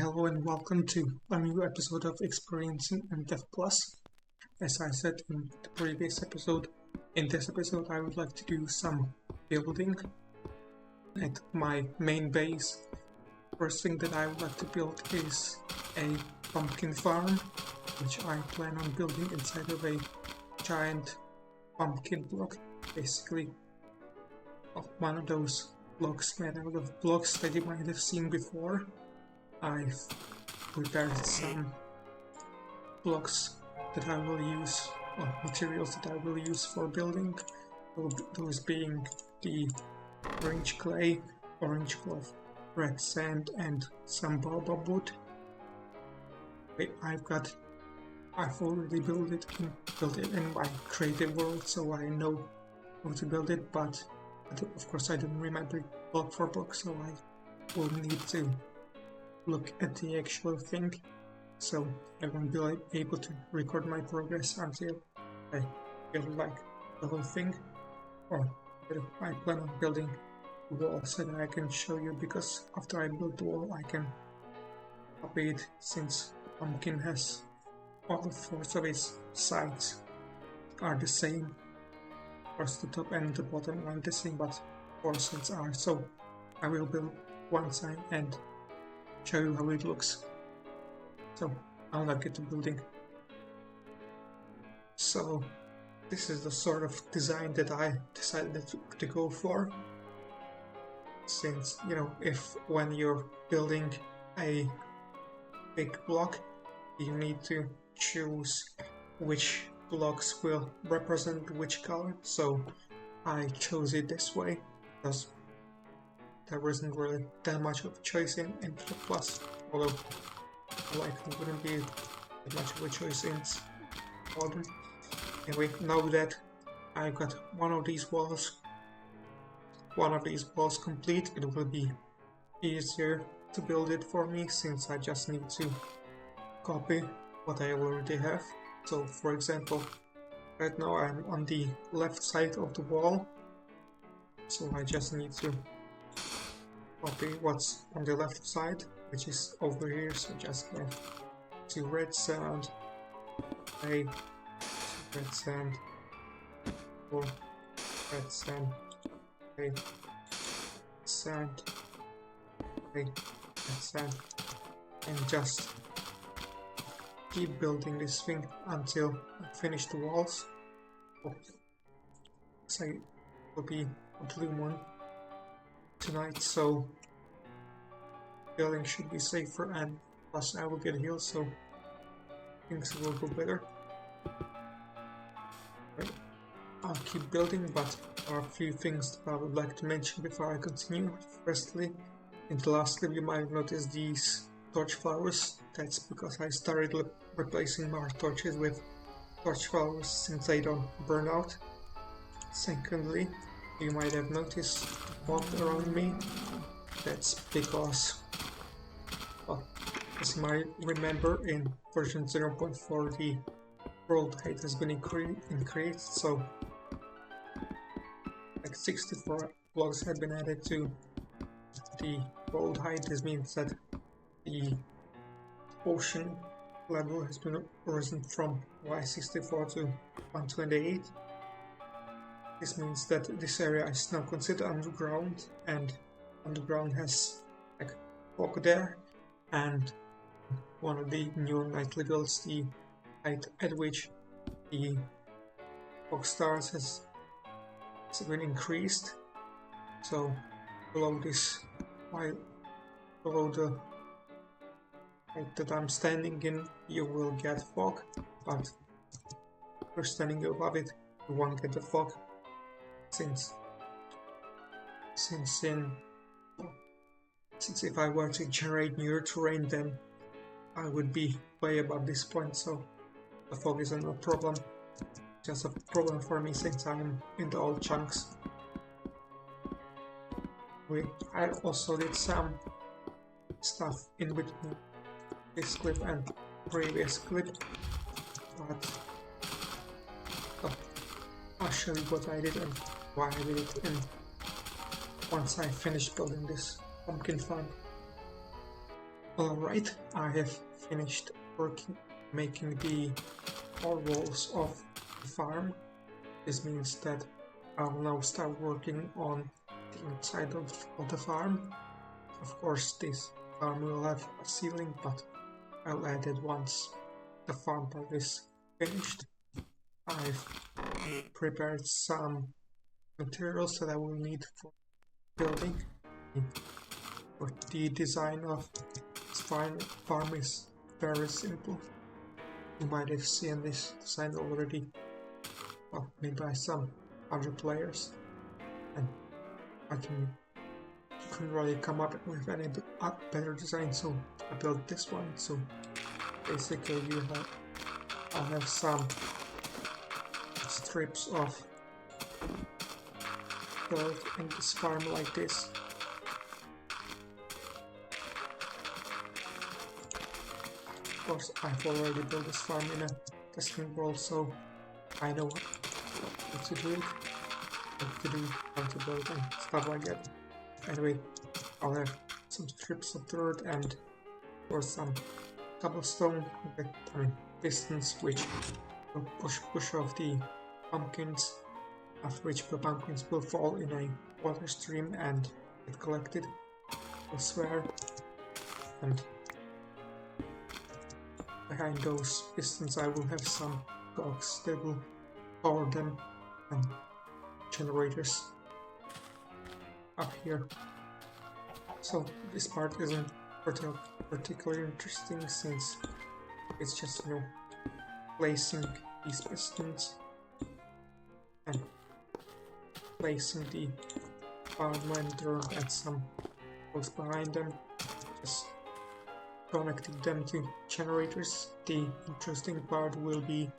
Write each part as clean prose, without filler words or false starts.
Hello and welcome to a new episode of Experiencing Infdev Plus. As I said in the previous episode, in this episode I would like to do some building at my main base. First thing that I would like to build is a pumpkin farm, which I plan on building inside of a giant pumpkin block, basically one of those blocks made out of blocks that you might have seen before. I've prepared some blocks that I will use, or materials that I will use for building, those being the orange clay, orange cloth, red sand and some baobab wood. I've already built it in my creative world, so I know how to build it, but of course I don't remember block for block, so I will need to look at the actual thing, so I won't be able to record my progress until I build like the whole thing, or I plan on building a wall so that I can show you, because after I build the wall I can copy it, since pumpkin has all the four of its sides are the same. Of course the top and the bottom are the same, but four sides are, so I will build one side and show you how it looks. So I'll now get to building. So this is the sort of design that I decided to go for, since if when you're building a big block you need to choose which blocks will represent which color, so I chose it this way because there wasn't really that much of a choice in Infdev Plus, although likely wouldn't be that much of a choice in Modern. Anyway, now that I've got one of these walls complete, it will be easier to build it for me, since I just need to copy what I already have. So for example, right now I'm on the left side of the wall, so I just need to copy what's on the left side, which is over here, so just go to red sand, red sand, or red sand, sand, red sand, and just keep building this thing until I finish the walls. So it will be a blue moon tonight, so building should be safer, and plus I will get healed, so things will go better. Right. I'll keep building, but there are a few things that I would like to mention before I continue. Firstly, in the last clip you might have noticed these torchflowers. That's because I started replacing my torches with torchflowers, since they don't burn out. Secondly, you might have noticed the fog around me. That's because, well, as you might remember, in version 0.4 the world height has been increased, so like 64 blocks have been added to the world height. This means that the ocean level has been risen from Y64 to 128. This means that this area is now considered underground, and underground has like fog there, and one of the new nightly builds, the height at which the fog stars has been increased. So below the height that I'm standing in, you will get fog, but if you're standing above it, you won't get the fog, since if I were to generate new terrain, then I would be way above this point, so the fog isn't a problem. Just a problem for me since I'm in the old chunks. I also did some stuff in between this clip and previous clip, but I'll show you what I did and why I did it once I finished building this pumpkin farm. Alright, I have finished making the 4 walls of the farm. This means that I'll now start working on the inside of the farm. Of course, this farm will have a ceiling, but I'll add it once the farm part is finished. I've prepared some materials that I will need for building. But the design of this farm is very simple. You might have seen this design already, well, made by some other players, and I couldn't really come up with any better design, so I built this one. So basically, I'll have some strips of dirt in this farm like this. Of course, I've already built this farm in a testing world, so I know how to do it, how to build and stuff like that. Anyway, I'll have some strips of dirt and or some cobblestone, pistons which will push off the pumpkins, after which the pumpkins will fall in a water stream and get collected elsewhere. And behind those pistons I will have some cogs that will power them, and generators up here. So this part isn't particularly interesting, since it's just, placing these pistons and placing the power monitor and some cogs behind them, just connecting them to generators. The interesting part will be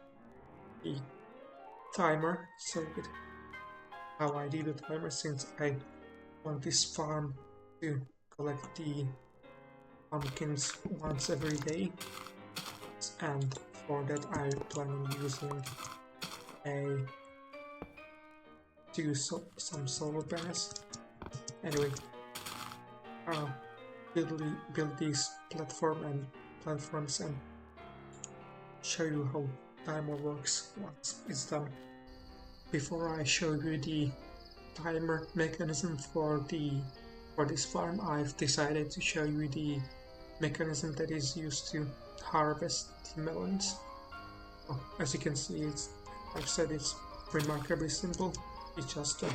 the timer circuit. How I do the timer, since I want this farm to collect the pumpkins once every day, and for that I plan on using some solar panels. Anyway, I'll build these platforms and show you how timer works once it's done. Before I show you the timer mechanism for this farm, I've decided to show you the mechanism that is used to harvest the melons. As you can see, I've said it's remarkably simple. It's just the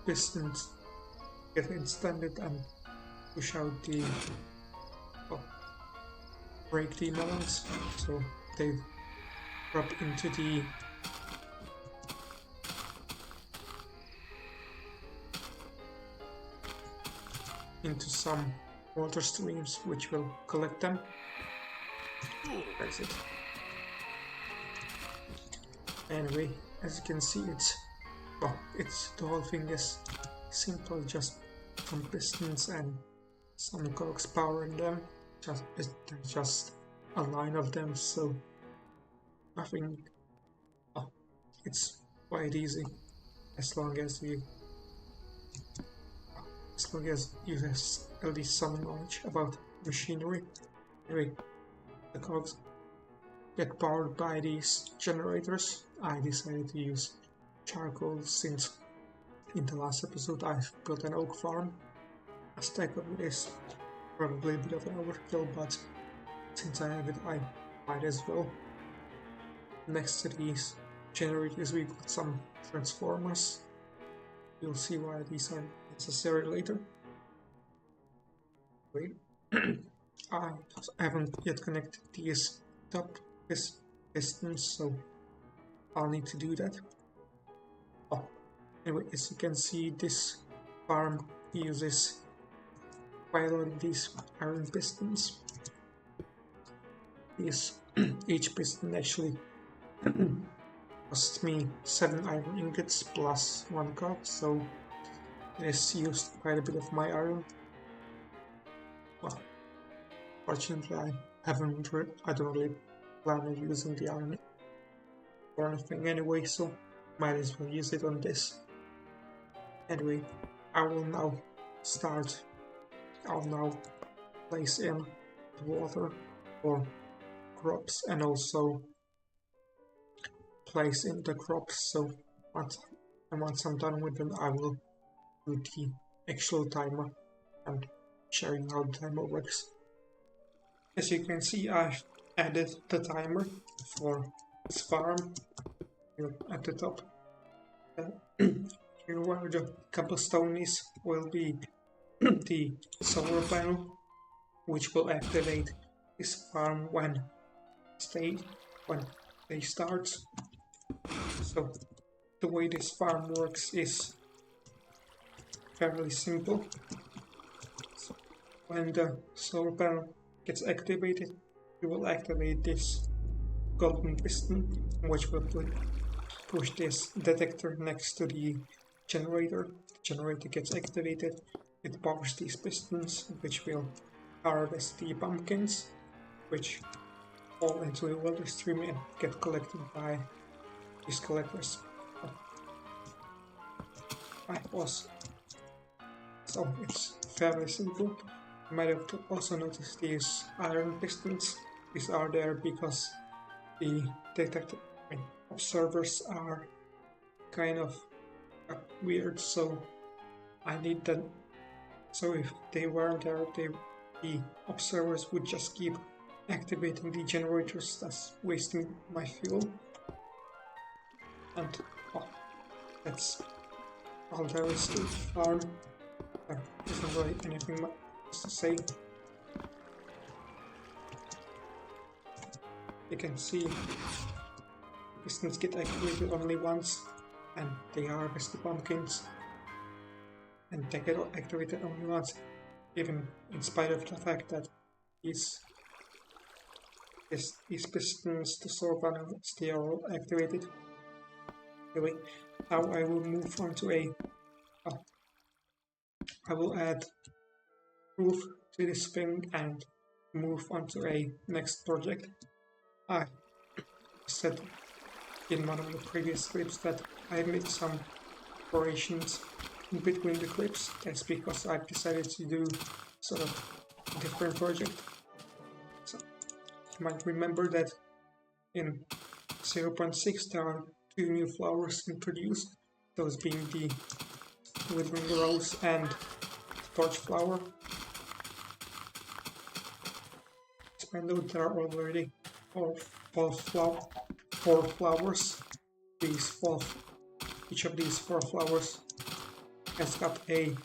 pistons get extended and push out break the melons, so they drop into some water streams, which will collect them. That's it. Anyway, as you can see, the whole thing is simple, just some pistons and some cogs powering them. There's just a line of them, so nothing. It's quite easy as long as you have at least some knowledge about machinery. Anyway, the cogs get powered by these generators. I decided to use charcoal, since in the last episode I've built an oak farm. A stack of it is probably a bit of an overkill, but since I have it, I might as well. Next to these generators we got some transformers. You'll see why these are necessary later. Wait, I haven't yet connected these top pistons, so I'll need to do that. Anyway, as you can see, this farm uses quite a lot of these iron pistons. Each piston actually cost me 7 iron ingots plus 1 cog, so it has used quite a bit of my iron. Well, fortunately I don't really plan on using the iron or anything anyway, so might as well use it on this. Anyway, I'll now place in the water for crops and also place in the crops. So once I'm done with them, I will do the actual timer and show you how the timer works. As you can see, I've added the timer for this farm here at the top. Here where the cobblestone is will be the solar panel, which will activate this farm when day starts. So the way this farm works is fairly simple. So when the solar panel gets activated, you will activate this golden piston, which will push this detector next to the generator. The generator gets activated, it powers these pistons, which will harvest the pumpkins, which fall into a water stream and get collected by these collectors. So it's fairly simple. You might have also noticed these iron pistons. These are there because the observers are kind of weird, so I need them. So if they weren't there, the observers would just keep activating the generators, thus wasting my fuel. And that's all there is to the farm. There isn't really anything much to say. You can see pistons get activated only once, and they harvest the pumpkins, and they get activated only once, even in spite of the fact that these pistons, the solar panels, they are all activated. Anyway, now I will move on to I will add roof to this thing and move on to a next project. I said in one of the previous clips that I made some operations in between the clips. That's because I've decided to do sort of a different project. So you might remember that in 0.6 there are 2 new flowers introduced, those being the Withering Rose and Torchflower. Even though there are already four flowers, each of these 4 flowers has got a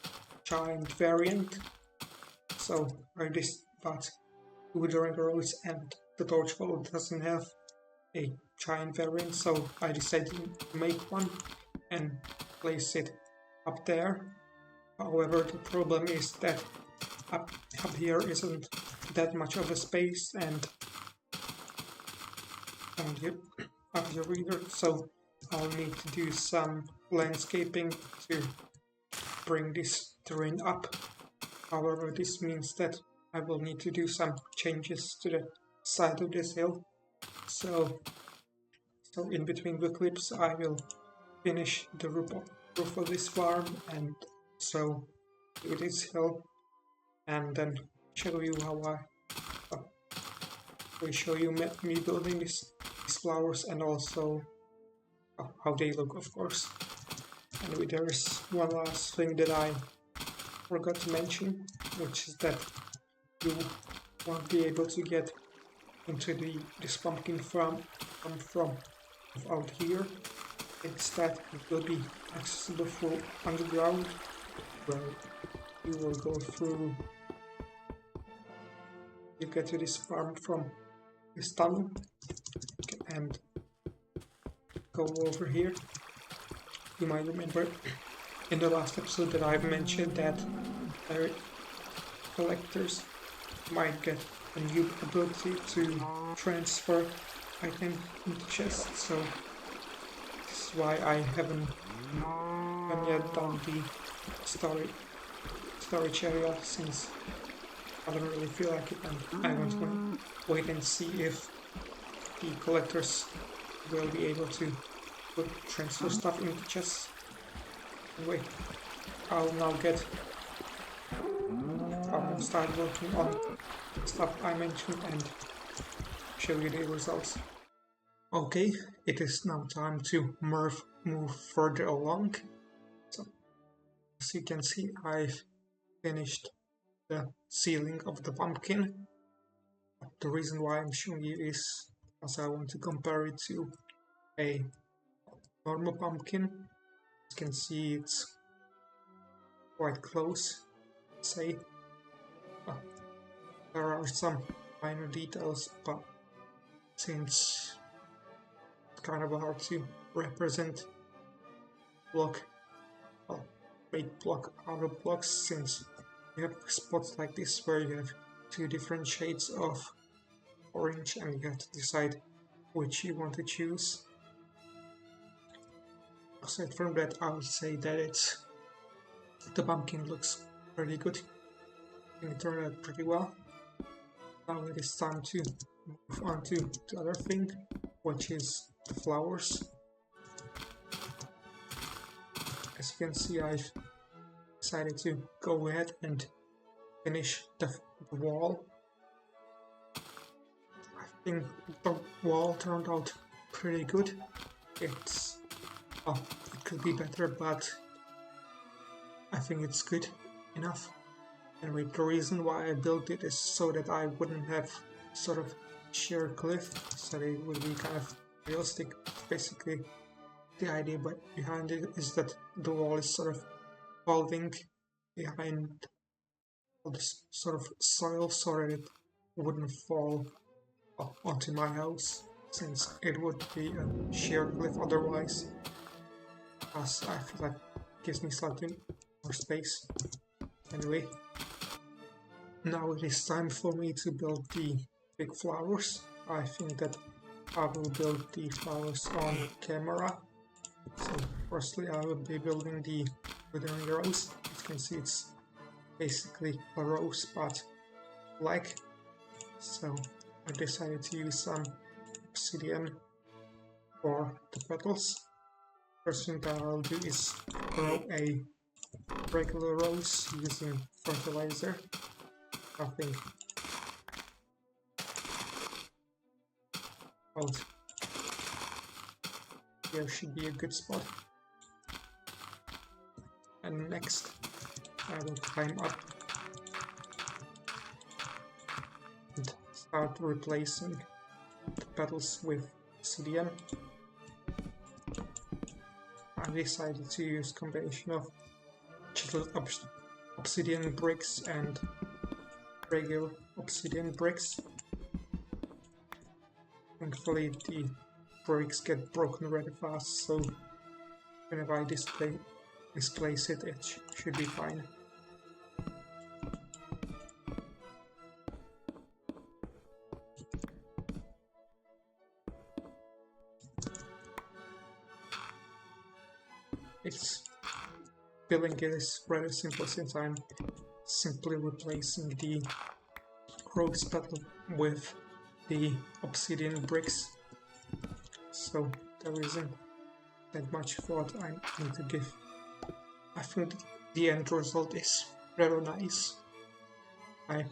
giant variant. So but Withering Rose and the Torchflower doesn't have a giant variant, so I decided to make one and place it up there. However, the problem is that up here isn't that much of a space and up here either, so I'll need to do some landscaping to bring this terrain up. However, this means that I will need to do some changes to the side of this hill. So in between the clips I will finish the roof of this farm and so do this hill, and then show you how I show you me building these flowers and also how they look, of course. Anyway, there is one last thing that I forgot to mention, which is that you won't be able to get into this pumpkin farm from out here. Instead, it will be accessible from underground, where you will go through. You get to this farm from this tunnel and go over here. You might remember in the last episode that I've mentioned that collectors might get a new ability to transfer items into chests, so this is why I haven't yet done the storage area, since I don't really feel like it, and I want to wait and see if the collectors will be able to transfer stuff into chests. Anyway, I'll now get start working on stuff I mentioned and show you the results. Okay, it is now time to move further along. So, as you can see, I've finished the ceiling of the pumpkin. The reason why I'm showing you is because I want to compare it to a normal pumpkin. As you can see, it's quite close, say. There are some minor details, but since it's kind of hard to represent block, well, make block out of blocks, since you have spots like this where you have two different shades of orange and you have to decide which you want to choose. Aside from that, I would say that the pumpkin looks pretty good and it turned out pretty well. Now it is time to move on to the other thing, which is the flowers. As you can see, I've decided to go ahead and finish the wall. I think the wall turned out pretty good. It could be better, but I think it's good enough. Anyway, the reason why I built it is so that I wouldn't have sort of sheer cliff, so it would be kind of realistic. Basically, the idea behind it is that the wall is sort of falling behind all this sort of soil so that it wouldn't fall onto my house, since it would be a sheer cliff otherwise, as I feel like it gives me slightly more space. Anyway, now it is time for me to build the big flowers. I think that I will build the flowers on camera. So firstly I will be building the Withering rose. As you can see, it's basically a rose but black. So I decided to use some obsidian for the petals. First thing that I'll do is grow a regular rose using fertilizer. I think here should be a good spot. And next I will climb up and start replacing the petals with obsidian. I decided to use a combination of chiseled obsidian bricks and regular obsidian bricks. Thankfully the bricks get broken really fast, so whenever I displace it, it should be fine. Building it is rather simple, since I'm simply replacing the rose petal with the obsidian bricks, so there isn't that much thought I need to give. I think the end result is rather nice. I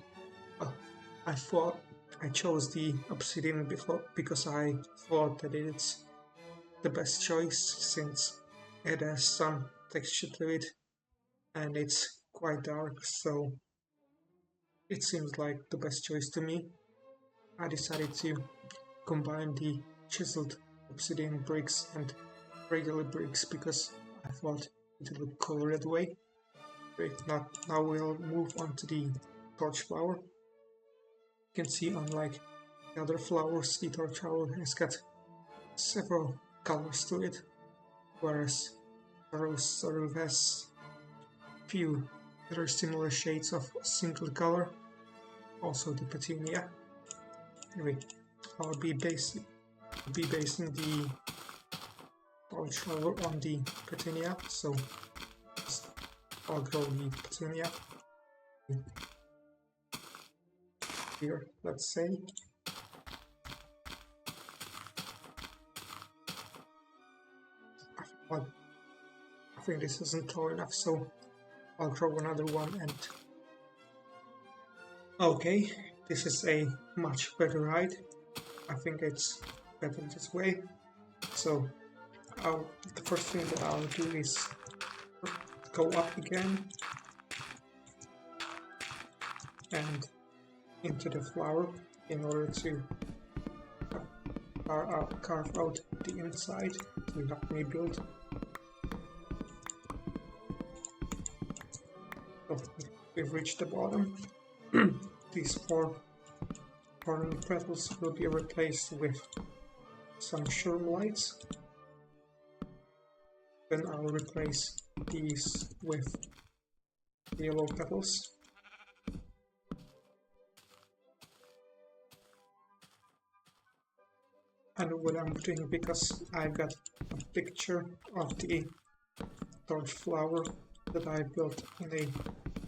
thought I chose the obsidian because I thought that it's the best choice, since it has some texture to it and it's quite dark, so it seems like the best choice to me. I decided to combine the chiseled obsidian bricks and regular bricks because I thought it would look cooler that way. Great, now we'll move on to the Torchflower. You can see, unlike the other flowers, the Torchflower has got several colors to it, whereas the rose sort of has few very similar shades of a single color. Also the petunia. Anyway, I'll be basing the Torchflower on the petunia, so I'll grow the petunia here, let's say. I think this isn't tall enough, so I'll grow another one and Okay, this is a much better ride. I think it's better this way. So the first thing that I'll do is go up again and into the flower in order to carve out the inside to help me build. So we've reached the bottom. These four corner petals will be replaced with some shroom lights. Then I'll replace these with yellow petals. And what I'm doing, because I've got a picture of the Torchflower that I built in a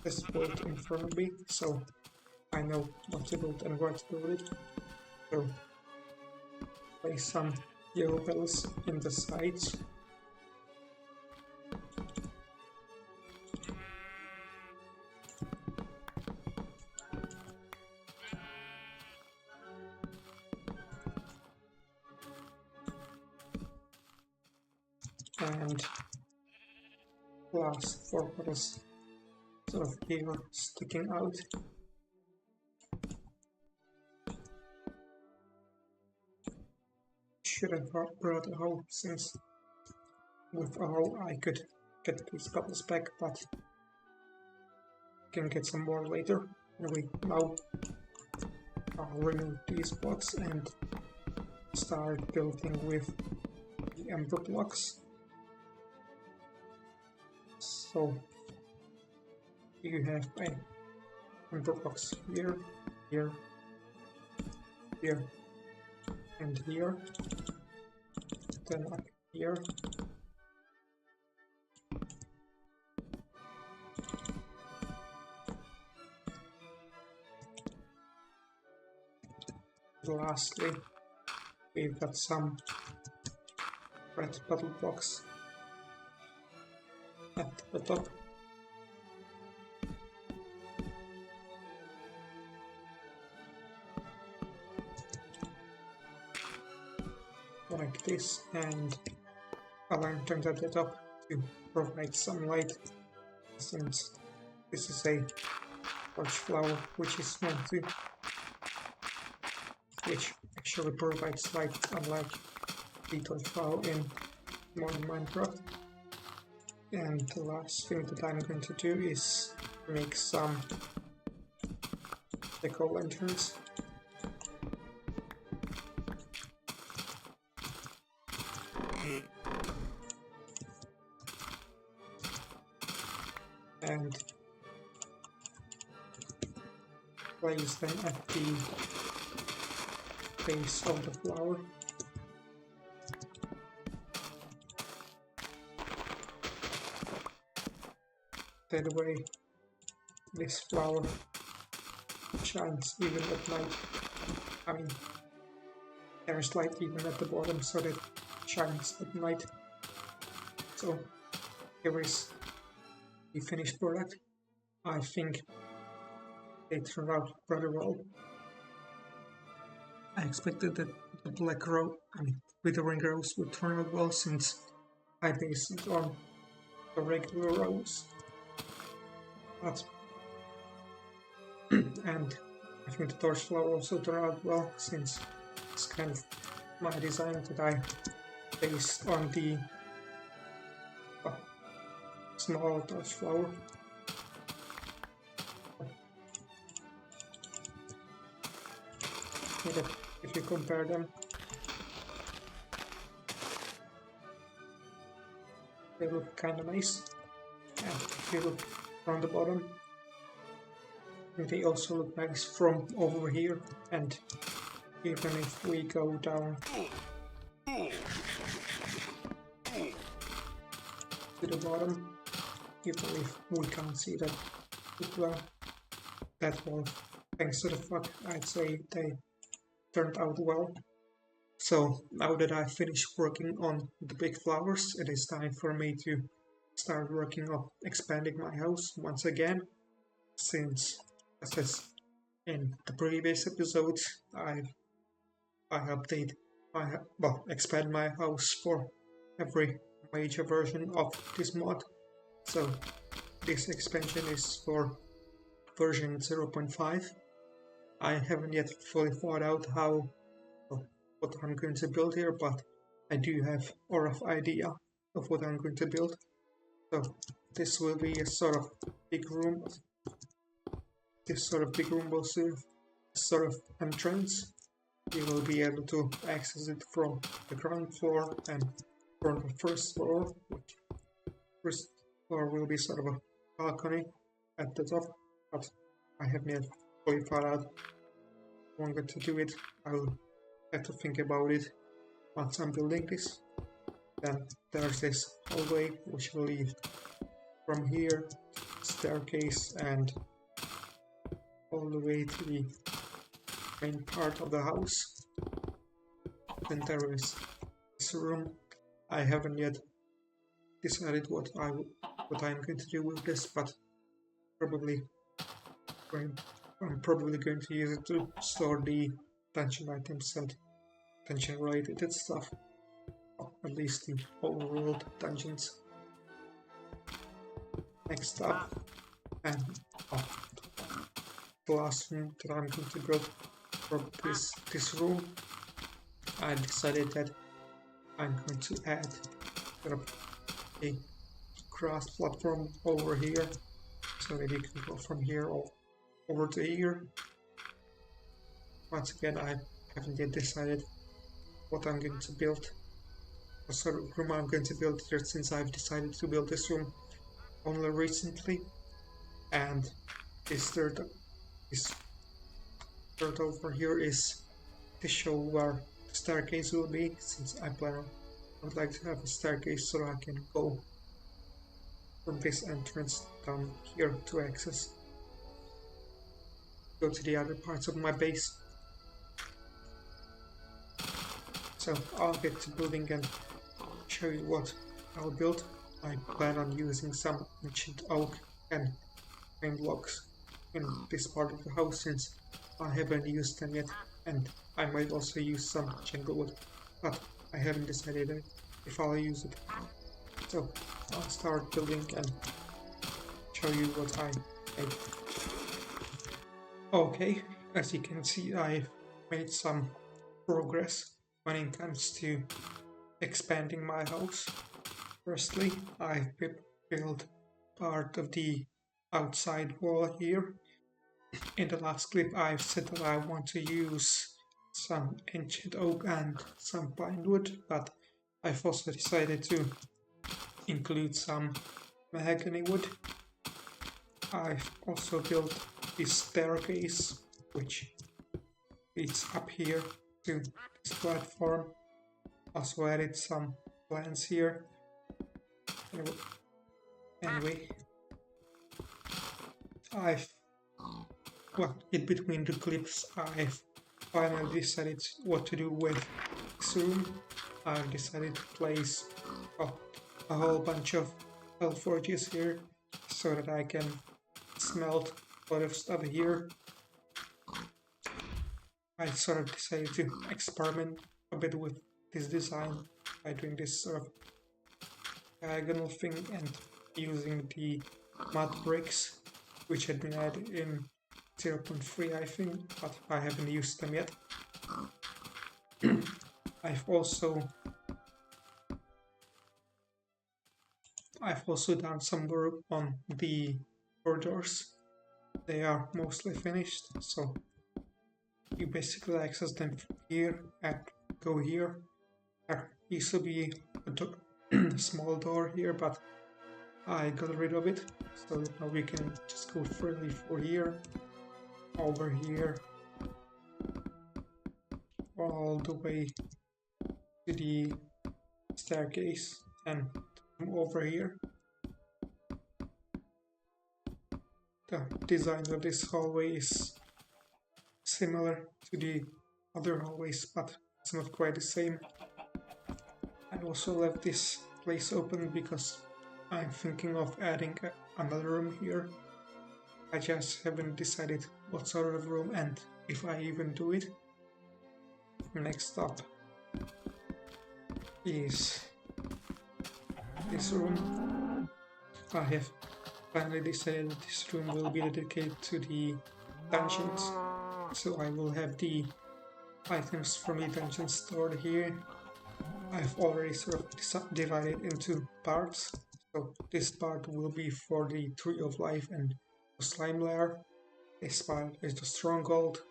test build in front of me, so I know what to build and where to build it. So place some yellow petals in the sides. And last four petals sort of here sticking out. Should have brought a hoe, since with a hoe I could get these petals back, but can get some more later. Anyway, now I'll remove these blocks and start building with the ember blocks. So you have a ember blocks here, here, here, and here, then up here, lastly we've got some red petal blocks at the top. Like this, and a lantern at the top to provide some light, since this is a Torchflower which is meant to, which actually provides light, unlike the Torchflower in modern Minecraft. And the last thing that I'm going to do is make some deco lanterns. And place them at the base of the flower. That way this flower shines even at night. I mean, there's light even at the bottom, so that it shines at night. So here is the finished product. I think they turned out rather well. I expected that the black Withering rose would turn out well, since I based it on the regular rose. But and I think the Torchflower also turned out well, since it's kind of my design that I based on the small Torchflower. If you compare them, they look kind of nice, and if you look from the bottom, they also look nice from over here. And even if we go down to the bottom, even if we can't see that well, thanks to the fuck, I'd say they turned out well. So now that I've finished working on the big flowers, it is time for me to start working on expanding my house once again, since, In the previous episodes, I update expand my house for every major version of this mod. So this expansion is for version 0.5. I haven't yet fully thought out what I'm going to build here, but I do have a rough idea of what I'm going to build. So this will be a sort of big room. This sort of big room will serve a sort of entrance. You will be able to access it from the ground floor and from the first floor, which first floor will be sort of a balcony at the top, but I haven't yet fully thought out how I'm going to do it. I will have to think about it once I'm building this. Then there's this hallway which will lead from here, staircase, and all the way to the main part of the house. Then there is this room. I haven't yet decided what I'm going to do with this, but I'm probably going to use it to store the dungeon items and dungeon related stuff, or at least the overworld dungeons. Next up, and the last room that I'm going to build for this room, I decided that I'm going to add a grass platform over here, so that you can go from here over to here. Once again, I haven't yet decided what I'm going to build, what sort of room I'm going to build here, since I've decided to build this room only recently. And this third over here is to show where the staircase will be, since I would like to have a staircase so I can go from this entrance down here to go to the other parts of my base. So I'll get to building and show you what I'll build. I plan on using some ancient oak and pine blocks in this part of the house, since I haven't used them yet, and I might also use some jungle wood, but I haven't decided if I'll use it. So I'll start building and show you what I made. Okay, as you can see, I've made some progress when it comes to expanding my house. Firstly, I've built part of the outside wall here. In the last clip, I've said that I want to use some ancient oak and some pine wood, but I've also decided to include some mahogany wood. I've also built this staircase, which leads up here to this platform. Also added some plants here. Anyway, in between the clips, I've finally decided what to do with this room. I've decided to place a whole bunch of hellforges here, so that I can smelt a lot of stuff here. I sort of decided to experiment a bit with this design by doing this sort of diagonal thing and using the mud bricks, which had been added in 0.3, I think, but I haven't used them yet. I've also done some work on the corridors. They are mostly finished, so you basically access them from here and go here. There used to be a small door here, but I got rid of it, so that now we can just go freely for here, over here, all the way to the staircase, and over here. The design of this hallway is similar to the other hallways, but it's not quite the same. I also left this place open because I'm thinking of adding another room here. I just haven't decided what sort of room and if I even do it. Next up is this room. I have finally decided that this room will be dedicated to the dungeons, so I will have the items from the dungeon stored here. I've already sort of divided into parts, so this part will be for the Tree of Life and the Slime Lair. This part is the Stronghold,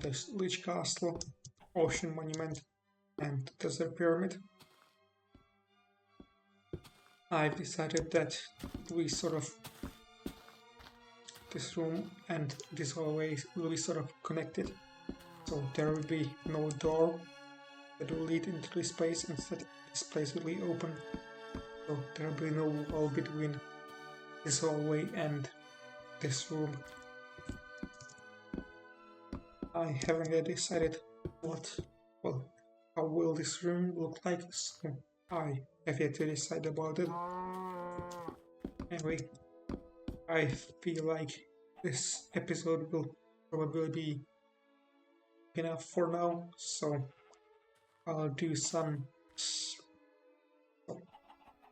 the Lich Castle, Ocean Monument, and the Desert Pyramid. I've decided that we sort of this room and this hallway will be sort of connected, so there will be no door that will lead into this place. Instead, this place will be open, so there will be no wall between this hallway and this room. I haven't yet decided how will this room look like, so I have yet to decide about it. Anyway, I feel like this episode will probably be enough for now, so I'll do some. So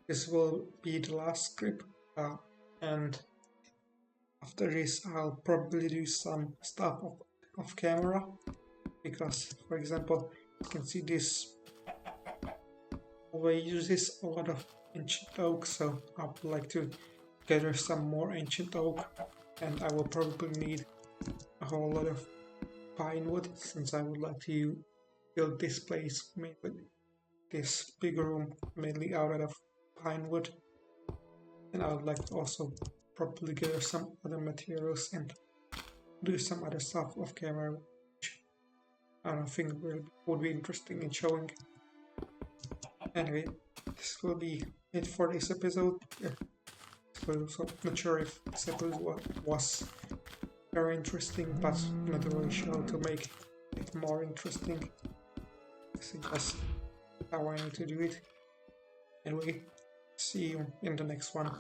this will be the last script, and after this, I'll probably do some stuff off camera, because, for example, you can see this hallway uses a lot of ancient oak, so I would like to gather some more ancient oak, and I will probably need a whole lot of pine wood, since I would like to build this place, this big room, mainly out of pine wood. And I would like to also probably gather some other materials and do some other stuff off camera, which I don't think would be interesting in showing. Anyway, this will be it for this episode. So not sure if this episode was very interesting, but not really sure how to make it more interesting. This is just how I need to do it. Anyway, see you in the next one.